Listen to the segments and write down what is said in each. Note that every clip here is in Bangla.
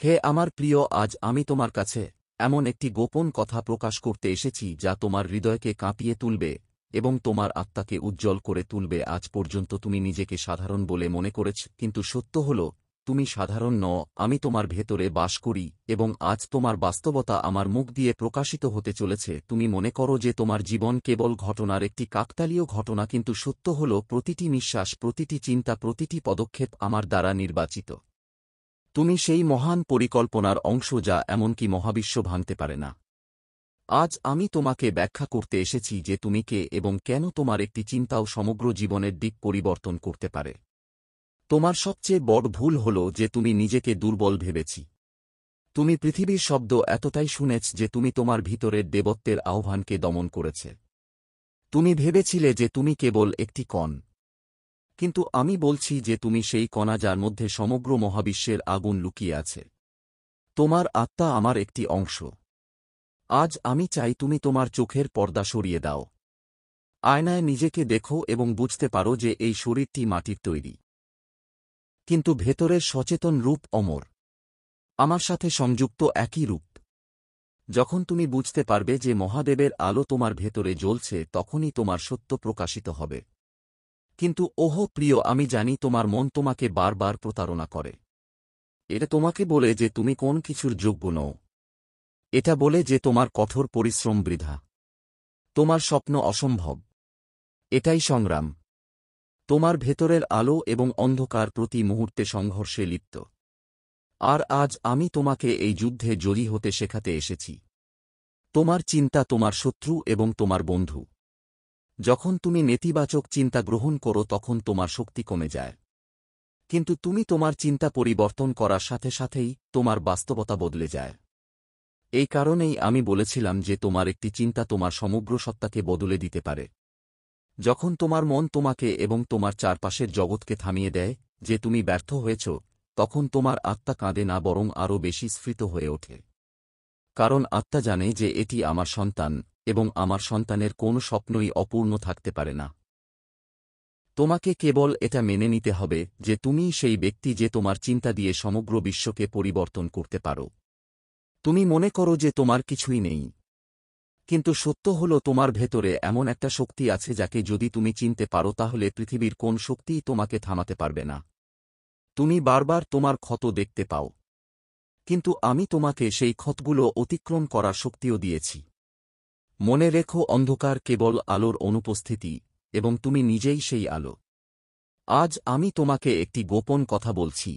হে আমার প্রিয়, আজ আমি তোমার কাছে এমন একটি গোপন কথা প্রকাশ করতে এসেছি যা তোমার হৃদয়কে কাঁপিয়ে তুলবে এবং তোমার আত্মাকে উজ্জ্বল করে তুলবে। আজ পর্যন্ত তুমি নিজেকে সাধারণ বলে মনে করেছ, কিন্তু সত্য হল তুমি সাধারণ নও। আমি তোমার ভেতরে বাস করি এবং আজ তোমার বাস্তবতা আমার মুখ দিয়ে প্রকাশিত হতে চলেছে। তুমি মনে করো যে তোমার জীবন কেবল ঘটনার একটি কাকতালীয় ঘটনা, কিন্তু সত্য হল প্রতিটি নিঃশ্বাস, প্রতিটি চিন্তা, প্রতিটি পদক্ষেপ আমার দ্বারা নির্বাচিত। তুমি সেই মহান পরিকল্পনার অংশ যা এমনকি মহাবিশ্ব ভাঙতে পারে না। আজ আমি তোমাকে ব্যাখ্যা করতে এসেছি যে তুমি কে এবং কেন তোমার একটি চিন্তাও সমগ্র জীবনের দিক পরিবর্তন করতে পারে। তোমার সবচেয়ে বড় ভুল হল যে তুমি নিজেকে দুর্বল ভেবেছি। তুমি পৃথিবীর শব্দ এতটাই শুনেছ যে তুমি তোমার ভিতরের দেবত্বের আহ্বানকে দমন করেছে। তুমি ভেবেছিলে যে তুমি কেবল একটি কণ, কিন্তু আমি বলছি যে তুমি সেই কণা যার মধ্যে সমগ্র মহাবিশ্বের আগুন লুকিয়ে আছে। তোমার আত্মা আমার একটি অংশ। আজ আমি চাই তুমি তোমার চোখের পর্দা সরিয়ে দাও। আয়নায় নিজেকে দেখো এবং বুঝতে পারো যে এই শরীরটি মাটির তৈরি, কিন্তু ভেতরের সচেতন রূপ অমর, আমার সাথে সংযুক্ত একই রূপ। যখন তুমি বুঝতে পারবে যে মহাদেবের আলো তোমার ভেতরে জ্বলছে, তখনই তোমার সত্য প্রকাশিত হবে। কিন্তু ওহো প্রিয়, আমি জানি তোমার মন তোমাকে বারবার প্রতারণা করে। এটা তোমাকে বলে যে তুমি কোন কিছুর যোগ্য নও। এটা বলে যে তোমার কঠোর পরিশ্রম বৃথা, তোমার স্বপ্ন অসম্ভব। এটাই সংগ্রাম, তোমার ভেতরের আলো এবং অন্ধকার প্রতি মুহূর্তে সংঘর্ষে লিপ্ত। আর আজ আমি তোমাকে এই যুদ্ধে জয়ী হতে শেখাতে এসেছি। তোমার চিন্তা তোমার শত্রু এবং তোমার বন্ধু। যখন তুমি নেতিবাচক চিন্তা গ্রহণ করো তখন তোমার শক্তি কমে যায়, কিন্তু তুমি তোমার চিন্তা পরিবর্তন করার সাথে সাথেই তোমার বাস্তবতা বদলে যায়। এই কারণেই আমি বলেছিলাম যে তোমার একটি চিন্তা তোমার সমগ্র সত্তাকে বদলে দিতে পারে। যখন তোমার মন তোমাকে এবং তোমার চারপাশের জগৎকে থামিয়ে দেয় যে তুমি ব্যর্থ হয়েছ, তখন তোমার আত্মা কাঁদে না, বরং আরও বেশি স্ফীত হয়ে ওঠে। কারণ আত্মা জানে যে এটি আমার সন্তান এবং আমার সন্তানের কোনো স্বপ্নই অপূর্ণ থাকতে পারে না। তোমাকে কেবল এটা মেনে নিতে হবে যে তুমিই সেই ব্যক্তি যে তোমার চিন্তা দিয়ে সমগ্র বিশ্বকে পরিবর্তন করতে পারো। তুমি মনে করো যে তোমার কিছুই নেই, কিন্তু সত্য হল তোমার ভেতরে এমন একটা শক্তি আছে যাকে যদি তুমি চিনতে পারো তাহলে পৃথিবীর কোন শক্তিই তোমাকে থামাতে পারবে না। তুমি বারবার তোমার ক্ষত দেখতে পাও, কিন্তু আমি তোমাকে সেই ক্ষতগুলো অতিক্রম করার শক্তিও দিয়েছি। মনে রেখো, অন্ধকার কেবল আলোর অনুপস্থিতি, এবং তুমি নিজেই সেই আলো। আজ আমি তোমাকে একটি গোপন কথা বলছি।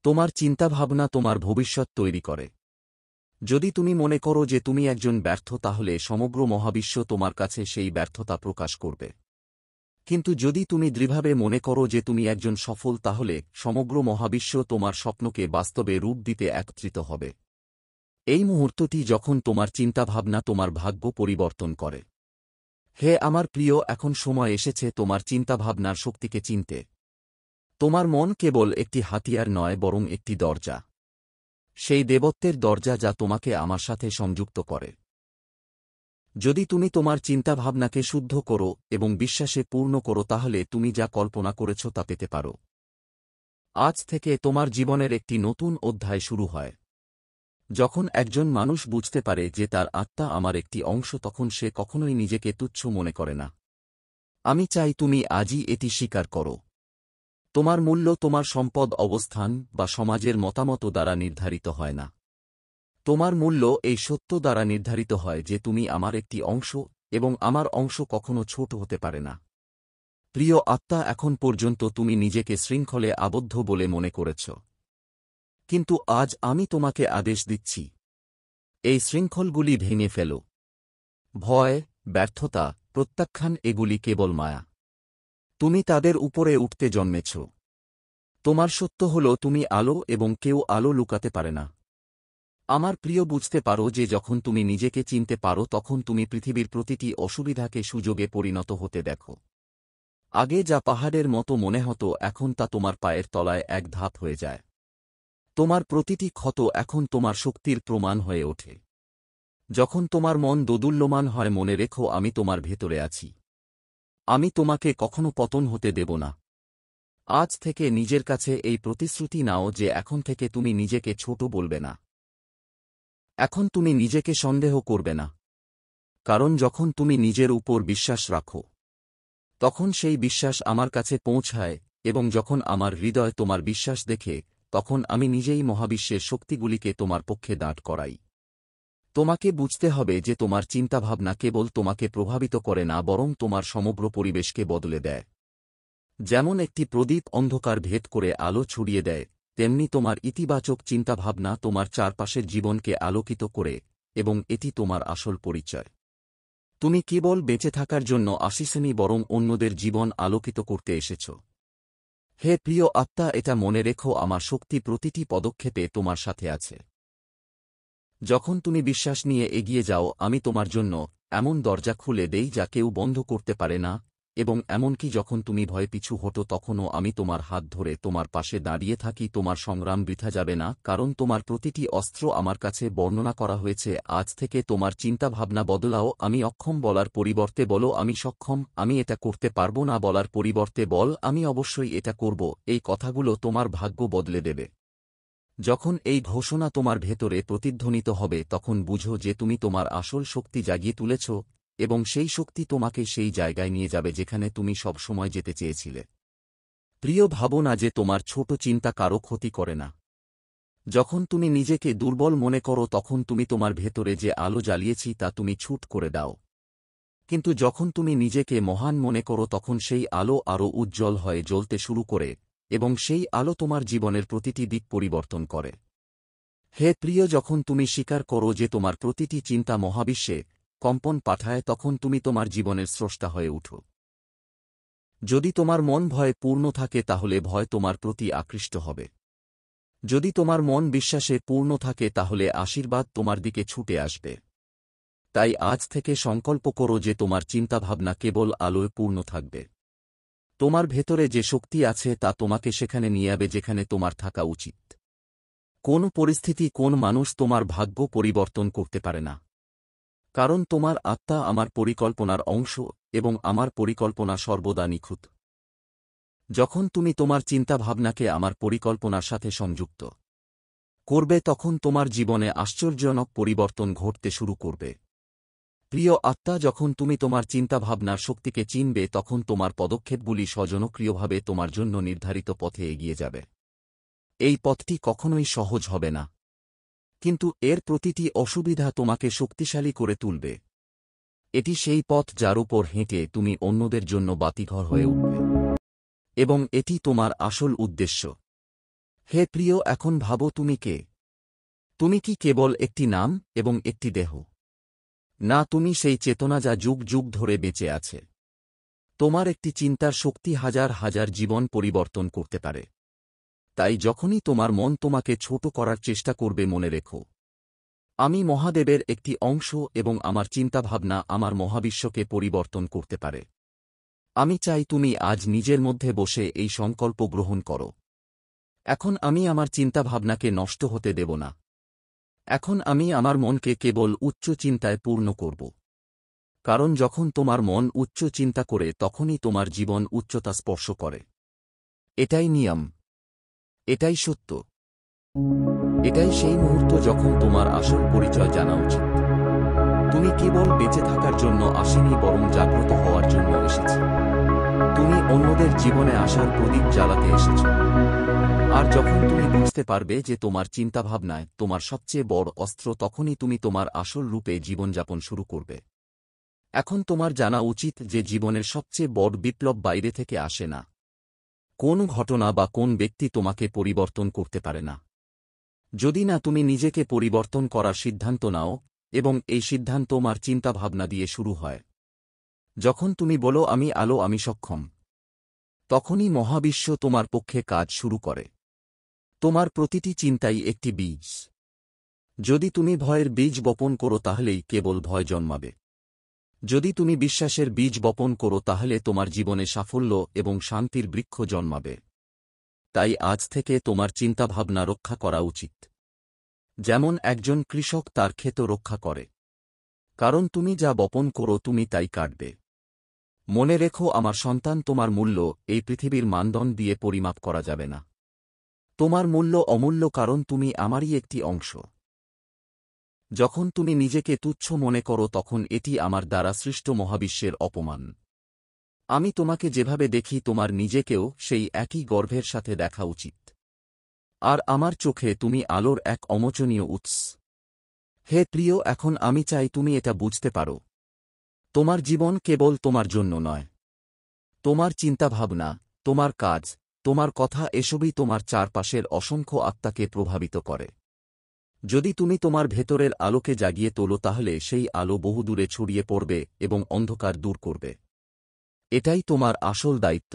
তোমার চিন্তাভাবনা তোমার ভবিষ্যৎ তৈরি করে। যদি তুমি মনে করো যে তুমি একজন ব্যর্থ, তাহলে সমগ্র মহাবিশ্ব তোমার কাছে সেই ব্যর্থতা প্রকাশ করবে। কিন্তু যদি তুমি দৃঢ়ভাবে মনে করো যে তুমি একজন সফল, তাহলে সমগ্র মহাবিশ্ব তোমার স্বপ্নকে বাস্তবে রূপ দিতে একত্রিত হবে। এই মুহূর্তটি যখন তোমার চিন্তাভাবনা তোমার ভাগ্য পরিবর্তন করে। হে আমার প্রিয়, এখন সময় এসেছে তোমার চিন্তাভাবনার শক্তিকে চিনতে। তোমার মন কেবল একটি হাতিয়ার নয়, বরং একটি দরজা। সেই দেবত্বের দরজা যা তোমাকে আমার সাথে সংযুক্ত করে। যদি তুমি তোমার চিন্তাভাবনাকে শুদ্ধ করো এবং বিশ্বাসে পূর্ণ করো, তাহলে তুমি যা কল্পনা করেছ তা পেতে পারো। আজ থেকে তোমার জীবনের একটি নতুন অধ্যায় শুরু হয়। যখন একজন মানুষ বুঝতে পারে যে তার আত্মা আমার একটি অংশ, তখন সে কখনোই নিজেকে তুচ্ছ মনে করে না। আমি চাই তুমি আজই এটি স্বীকার করো। তোমার মূল্য তোমার সম্পদ, অবস্থান বা সমাজের মতামত দ্বারা নির্ধারিত হয় না। তোমার মূল্য এই সত্য দ্বারা নির্ধারিত হয় যে তুমি আমার একটি অংশ, এবং আমার অংশ কখনো ছোট হতে পারে না। প্রিয় আত্মা, এখন পর্যন্ত তুমি নিজেকে শৃঙ্খলে আবদ্ধ বলে মনে করেছ, কিন্তু আজ আমি তোমাকে আদেশ দিচ্ছি, এই শৃঙ্খলগুলি ভেঙে ফেলো। ভয়, ব্যর্থতা, প্রত্যাখ্যান, এগুলি কেবল মায়া। তুমি তাদের উপরে উঠতে জন্মেছ। তোমার সত্য হল তুমি আলো এবং কেউ আলো লুকাতে পারে না। আমার প্রিয়, বুঝতে পারো যে যখন তুমি নিজেকে চিনতে পারো তখন তুমি পৃথিবীর প্রতিটি অসুবিধাকে সুযোগে পরিণত হতে দেখো। আগে যা পাহাড়ের মতো মনে হতো, এখন তা তোমার পায়ের তলায় এক ধাপ হয়ে যায়। তোমার প্রতিটি ক্ষত এখন তোমার শক্তির প্রমাণ হয়ে ওঠে। যখন তোমার মন দোদুল্যমান হয়, মনে রেখো আমি তোমার ভেতরে আছি। আমি তোমাকে কখনো পতন হতে দেব না। আজ থেকে নিজের কাছে এই প্রতিশ্রুতি নাও যে এখন থেকে তুমি নিজেকে ছোট বলবে না। এখন তুমি নিজেকে সন্দেহ করবে না। কারণ যখন তুমি নিজের উপর বিশ্বাস রাখো, তখন সেই বিশ্বাস আমার কাছে পৌঁছায়, এবং যখন আমার হৃদয় তোমার বিশ্বাস দেখে, তখন আমি নিজেই মহাবিশ্বের শক্তিগুলিকে তোমার পক্ষে দাঁড় করাই। তোমাকে বুঝতে হবে যে তোমার চিন্তাভাবনা কেবল তোমাকে প্রভাবিত করে না, বরং তোমার সমগ্র পরিবেশকে বদলে দেয়। যেমন একটি প্রদীপ অন্ধকার ভেদ করে আলো ছড়িয়ে দেয়, তেমনি তোমার ইতিবাচক চিন্তাভাবনা তোমার চারপাশের জীবনকে আলোকিত করে, এবং এটি তোমার আসল পরিচয়। তুমি কেবল বেঁচে থাকার জন্য আসিসনি, বরং অন্যদের জীবন আলোকিত করতে এসেছ। হে প্রিয় আত্মা, এটা মনে রেখো, আমার শক্তি প্রতিটি পদক্ষেপে তোমার সাথে আছে। যখন তুমি বিশ্বাস নিয়ে এগিয়ে যাও, আমি তোমার জন্য এমন দরজা খুলে দেই যা কেউ বন্ধ করতে পারে না, এবং এমনকি যখন তুমি ভয়ে পিছু হটো, তখনও আমি তোমার হাত ধরে তোমার পাশে দাঁড়িয়ে থাকি। তোমার সংগ্রাম বৃথা যাবে না, কারণ তোমার প্রতিটি অস্ত্র আমার কাছে বর্ণনা করা হয়েছে। আজ থেকে তোমার চিন্তাভাবনা বদলাও। আমি অক্ষম বলার পরিবর্তে বলো আমি সক্ষম। আমি এটা করতে পারবো না বলার পরিবর্তে বল আমি অবশ্যই এটা করব। এই কথাগুলো তোমার ভাগ্য বদলে দেবে। যখন এই ঘোষণা তোমার ভেতরে প্রতিধ্বনিত হবে, তখন বুঝো যে তুমি তোমার আসল শক্তি জাগিয়ে তুলেছ, এবং সেই শক্তি তোমাকে সেই জায়গায় নিয়ে যাবে যেখানে তুমি সবসময় যেতে চেয়েছিলে। প্রিয়, ভাবো না যে তোমার ছোট চিন্তা কারো ক্ষতি করে না। যখন তুমি নিজেকে দুর্বল মনে করো, তখন তুমি তোমার ভেতরে যে আলো জ্বালিয়েছি তা তুমি ছুট করে দাও। কিন্তু যখন তুমি নিজেকে মহান মনে করো, তখন সেই আলো আরও উজ্জ্বল হয়ে জ্বলতে শুরু করে, এবং সেই আলো তোমার জীবনের প্রতিটি দিক পরিবর্তন করে। হে প্রিয়, যখন তুমি স্বীকার করো যে তোমার প্রতিটি চিন্তা মহাবিশ্বে কম্পন পাঠায়, তখন তুমি তোমার জীবনের স্রষ্টা হয়ে উঠো। যদি তোমার মন ভয়ে পূর্ণ থাকে, তাহলে ভয় তোমার প্রতি আকৃষ্ট হবে। যদি তোমার মন বিশ্বাসে পূর্ণ থাকে, তাহলে আশীর্বাদ তোমার দিকে ছুটে আসবে। তাই আজ থেকে সংকল্প করো যে তোমার চিন্তাভাবনা কেবল আলোয় পূর্ণ থাকবে। তোমার ভেতরে যে শক্তি আছে তা তোমাকে সেখানে নিয়ে যাবে যেখানে তোমার থাকা উচিত। কোন পরিস্থিতি, কোন মানুষ তোমার ভাগ্য পরিবর্তন করতে পারে না। কারণ তোমার আত্মা আমার পরিকল্পনার অংশ, এবং আমার পরিকল্পনা সর্বদা নিখুঁত। যখন তুমি তোমার চিন্তাভাবনাকে আমার পরিকল্পনার সাথে সংযুক্ত করবে, তখন তোমার জীবনে আশ্চর্যজনক পরিবর্তন ঘটতে শুরু করবে। প্রিয় আত্মা, যখন তুমি তোমার চিন্তাভাবনার শক্তিকে চিনবে, তখন তোমার পদক্ষেপগুলি স্বজনক্রিয়ভাবে তোমার জন্য নির্ধারিত পথে এগিয়ে যাবে। এই পথটি কখনোই সহজ হবে না, কিন্তু এর প্রতিটি অসুবিধা তোমাকে শক্তিশালী করে তুলবে। এটি সেই পথ যার উপর হেঁটে তুমি অন্যদের জন্য বাতিঘর হয়ে উঠবে, এবং এটি তোমার আসল উদ্দেশ্য। হে প্রিয়, এখন ভাবো তুমি কে? তুমি কি কেবল একটি নাম এবং একটি দেহ? না, তুমি সেই চেতনা যা যুগ যুগ ধরে বেঁচে আছে। তোমার একটি চিন্তার শক্তি হাজার হাজার জীবন পরিবর্তন করতে পারে। তাই যখনই তোমার মন তোমাকে ছোট করার চেষ্টা করবে, মনে রেখো, আমি মহাদেবের একটি অংশ, এবং আমার চিন্তাভাবনা আমার মহাবিশ্বকে পরিবর্তন করতে পারে। আমি চাই তুমি আজ নিজের মধ্যে বসে এই সংকল্প গ্রহণ করো। এখন আমি আমার চিন্তাভাবনাকে নষ্ট হতে দেব না। এখন আমি আমার মনকে কেবল উচ্চ চিন্তায় পূর্ণ করব। কারণ যখন তোমার মন উচ্চ চিন্তা করে, তখনই তোমার জীবন উচ্চতা স্পর্শ করে। এটাই নিয়ম, এটাই সত্য, এটাই সেই মুহূর্ত যখন তোমার আসল পরিচয় জানা উচিত। তুমি কেবল বেঁচে থাকার জন্য আসেনি, বরং জাগ্রত হওয়ার জন্য এসেছি। তুমি অন্যদের জীবনে আসার প্রদীপ জ্বালাতে এসেছ। আর যখন তুমি বুঝতে পারবে যে তোমার চিন্তাভাবনায় তোমার সবচেয়ে বড় অস্ত্র, তখনই তুমি তোমার আসল রূপে জীবনযাপন শুরু করবে। এখন তোমার জানা উচিত যে জীবনের সবচেয়ে বড় বিপ্লব বাইরে থেকে আসে না। কোন ঘটনা বা কোন ব্যক্তি তোমাকে পরিবর্তন করতে পারে না, যদি না তুমি নিজেকে পরিবর্তন করার সিদ্ধান্ত নাও, এবং এই সিদ্ধান্ত তোমার চিন্তাভাবনা দিয়ে শুরু হয়। যখন তুমি বলো আমি আলো, আমি সক্ষম, তখনই মহাবিশ্ব তোমার পক্ষে কাজ শুরু করে। তোমার প্রতিটি চিন্তাই একটি বীজ। যদি তুমি ভয়ের বীজ বপন করো, তাহলেই কেবল ভয় জন্মাবে। যদি তুমি বিশ্বাসের বীজ বপন করো, তাহলে তোমার জীবনে সাফল্য এবং শান্তির বৃক্ষ জন্মাবে। তাই আজ থেকে তোমার চিন্তাভাবনা রক্ষা করা উচিত, যেমন একজন কৃষক তার ক্ষেত রক্ষা করে। কারণ তুমি যা বপন করো, তুমি তাই কাটবে। মনে রেখো আমার সন্তান, তোমার মূল্য এই পৃথিবীর মানদণ্ড দিয়ে পরিমাপ করা যাবে না। তোমার মূল্য অমূল্য, কারণ তুমি আমারই একটি অংশ। যখন তুমি নিজেকে তুচ্ছ মনে করো তখন এটি আমার দ্বারা সৃষ্ট মহাবিশ্বের অপমান। আমি তোমাকে যেভাবে দেখি তোমার নিজেকেও সেই একই গর্ভের সাথে দেখা উচিত। আর আমার চোখে তুমি আলোর এক অমোচনীয় উৎস। হে প্রিয়, এখন আমি চাই তুমি এটা বুঝতে পারো। তোমার জীবন কেবল তোমার জন্য নয়। তোমার চিন্তাভাবনা, তোমার কাজ, তোমার কথা, এসবই তোমার চারপাশের অসংখ্য আত্মাকে প্রভাবিত করে। যদি তুমি তোমার ভেতরের আলোকে জাগিয়ে তোলো তাহলে সেই আলো বহুদূরে ছড়িয়ে পড়বে এবং অন্ধকার দূর করবে। এটাই তোমার আসল দায়িত্ব।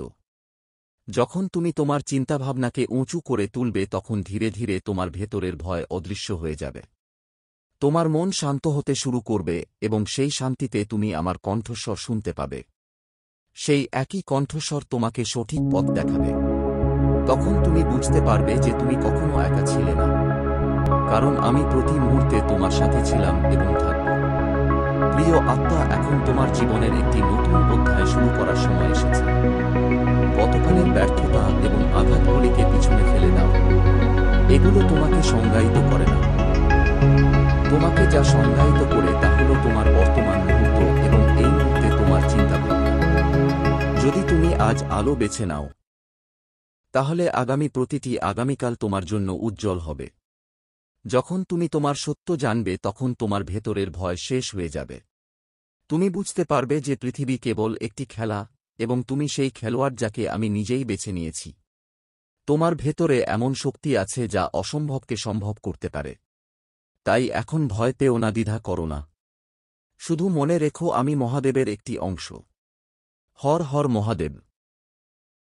যখন তুমি তোমার চিন্তাভাবনাকে উঁচু করে তুলবে তখন ধীরে ধীরে তোমার ভেতরের ভয় অদৃশ্য হয়ে যাবে। তোমার মন শান্ত হতে শুরু করবে এবং সেই শান্তিতে তুমি আমার কণ্ঠস্বর শুনতে পাবে। সেই একই কণ্ঠস্বর তোমাকে সঠিক পথ দেখাবে। তখন তুমি বুঝতে পারবে যে তুমি কখনো একা ছিলে না, কারণ আমি প্রতি মুহূর্তে তোমার সাথে ছিলাম এবং থাকব। প্রিয় আত্মা, এখন তোমার জীবনের একটি নতুন অধ্যায় শুরু করার সময় এসেছে। গতকালের ব্যর্থতা এবং আঘাতগুলিকে পিছনে ফেলে দাও। এগুলো তোমাকে সংজ্ঞায়িত করে না। তোমাকে যা সংজ্ঞায়িত করে তা হল তোমার বর্তমান মুহূর্ত এবং এই মুহূর্তে তোমার চিন্তাভাবনা। যদি তুমি আজ আলো বেছে নাও, তাহলে আগামী প্রতিটি আগামীকাল তোমার জন্য উজ্জ্বল হবে। যখন তুমি তোমার সত্য জানবে তখন তোমার ভেতরের ভয় শেষ হয়ে যাবে। তুমি বুঝতে পারবে যে পৃথিবী কেবল একটি খেলা এবং তুমি সেই খেলোয়াড় যাকে আমি নিজেই বেছে নিয়েছি। তোমার ভেতরে এমন শক্তি আছে যা অসম্ভবকে সম্ভব করতে পারে। তাই এখন ভয় পেও না, দ্বিধা করো না। শুধু মনে রেখো আমি মহাদেবের একটি অংশ। হর হর মহাদেব।